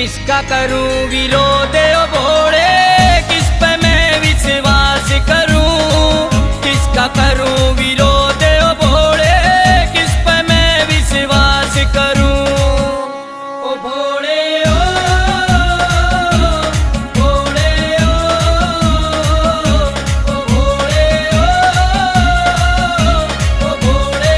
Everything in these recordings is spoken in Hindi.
किसका करूं विरोध ओ भोले, किस पे मैं विश्वास करूं। किसका करूं विरोध ओ भोले, किस पे मैं विश्वास करूं। ओ भोले ओ भोले ओ भोले ओ भोले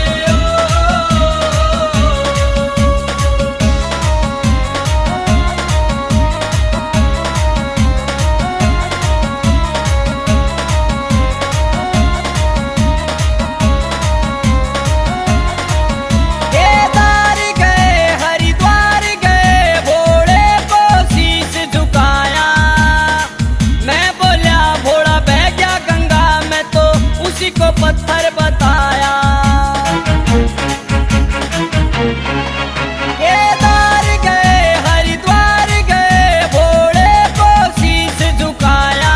को पत्थर बताया। केदार गए हरिद्वार गए भोले को शीश झुकाया।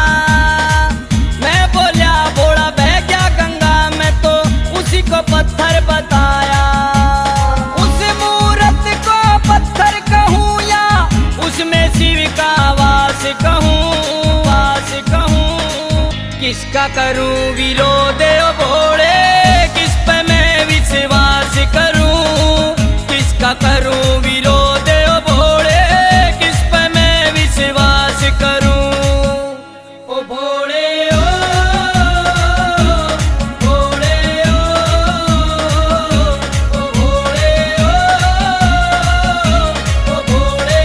मैं बोला भोला बह गया गंगा में तो उसी को पत्थर बताया। उस मूरत को पत्थर कहूँ या उसमें शिव का वास कहूँ, वास कहूँ। किसका करूं विरोध ओ भोले, किस पे मैं विश्वास करूं। किसका करूं विरोध ओ भोले, किस पे मैं विश्वास करूं। ओ भोले ओ भोले ओ भोले ओ भोले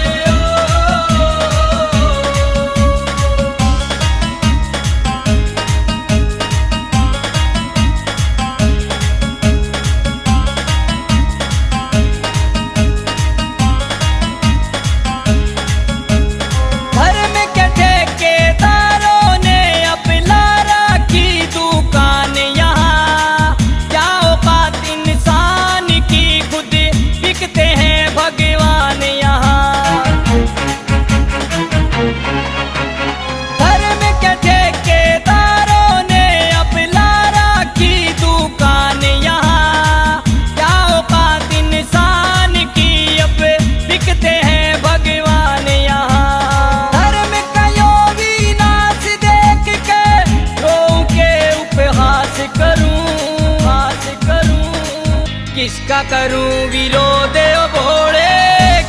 किसका करूं विरोध ओ भोले,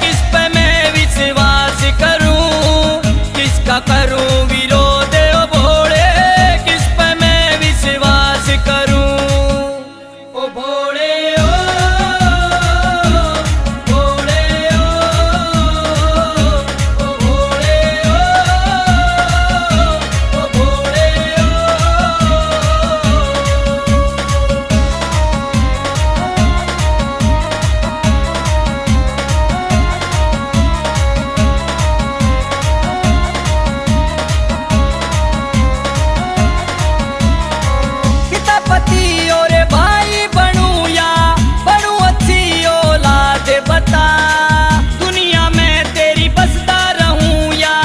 किस पे मैं विश्वास करूं। किसका करूं विरोध ओ भोले, किस पे मैं विश्वास करूं। ओ भोले ओ भोले ओ भोले ओ भोले और भाई बनूं या बनूं अच्छी औलाद बता। दुनिया में तेरी बसता रहूं या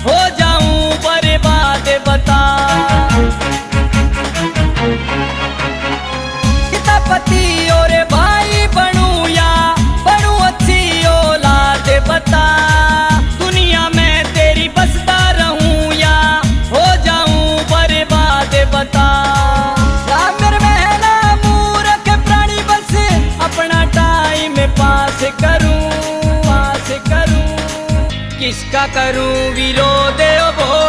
हो जाऊं बर्बाद बता। पिता पति और भाई बनूं या बनूं अच्छी औलाद बता। दुनिया में तेरी बसता रहूं या हो जाऊं बर्बाद बता। पास करूं, पास करूं। किसका करूं विरोध ओ भोले।